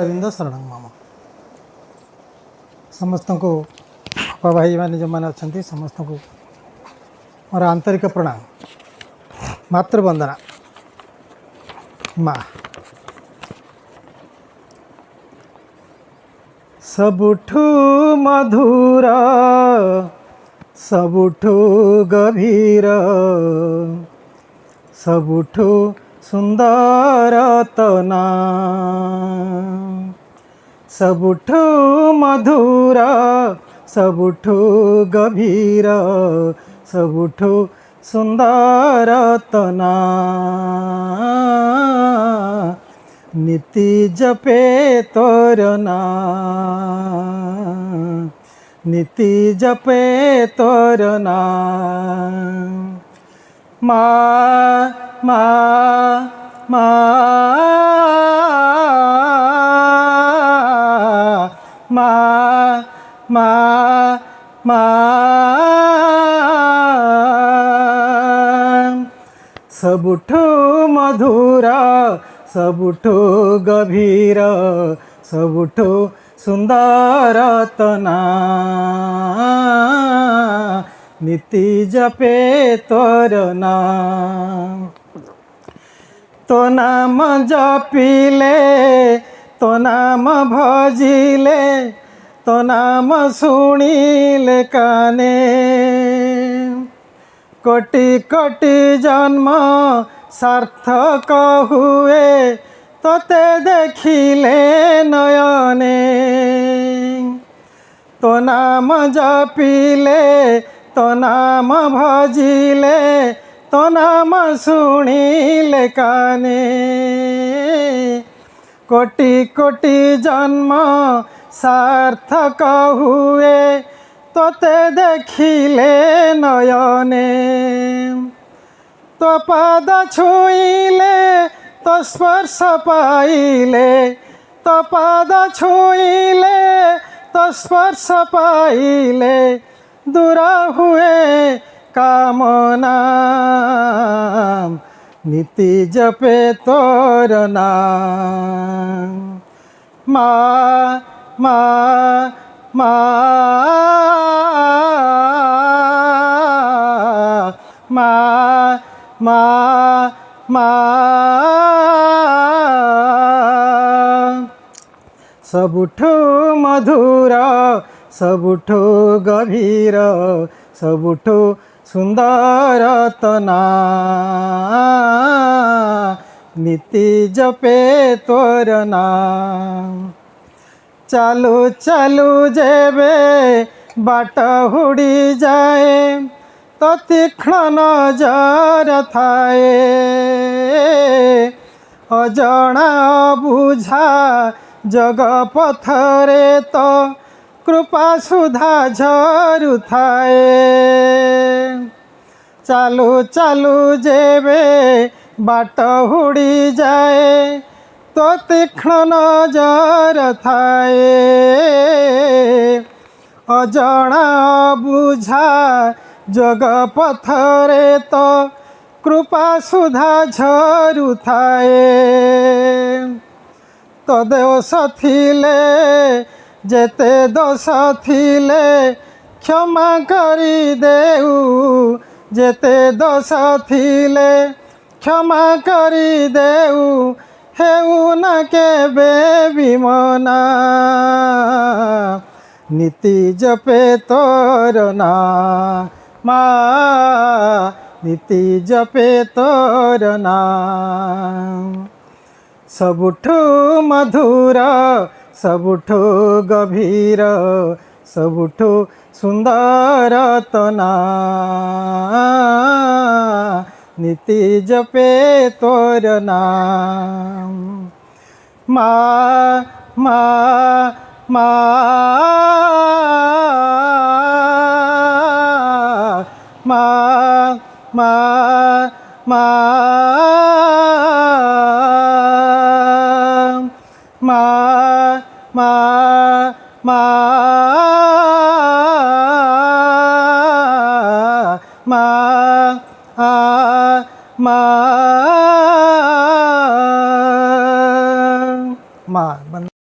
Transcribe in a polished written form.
अरविंद शरण मामा समस्त को अपा भाई मैंने जो मैंने अच्छा समस्त को मोर आंतरिक प्रणाम। मातृवंदना माँ सबुठु मधुर सबुठु गभीर सबुठु सुंदर तना सबुठु मधुर सबुठु गभीर सबुठु सुंदर तना नीति जपे तोर नाम नीति जपे तोर नाम माँ माँ माँ माँ माँ माँ सबुठु मधुर सबुठु गभीर सबुठु सुंदर तना नीति जपे तोर नाम तो नाम जपिले तो नाम भजिले तो नाम शुणिले काने कोटि कोटि जन्म सार्थक हुए तोते देखिले नयने तो नाम जपिले तो नाम भजिले तो नाम शुणिले काने कोटि कोटि जन्म सार्थक हुए तोते देखिले नयने तो पाद छुईले तो स्पर्श पाइले तो पाद छुईले तो स्पर्श पाइले दूर हुए कामना नीति जपे तोर नाम माँ माँ माँ माँ माँ माँ सबुठु मधुर सबुठु गभीर सबुठु सुंदर तना नीति जपे तोर नाम चालू चालू जेबे बाट हुड़ी जाए तो तीक्ष्ण नजर थाए अजणा बुझा जग पथरे तो कृपा सुधा झरु थाए चालू चालू जेबे बाट हुड़ी जाए तो तीक्ष्ण नजर थाए अजणा बुझा जग पथरे तो कृपा सुधा झरु थाए तो दोष थिले जेते दोष थिले क्षमा करी देऊ जेते दोष थिले क्षमा करी देऊ हेऊ न केबे विमना नीति जपे तोर नाम माँ नीति जपे तोर नाम सबुठु मधुर सबुठु गभीर सबुठु सुंदर तना नीति जपे तोर नाम माँ माँ माँ माँ माँ माँ माँ माँ माँ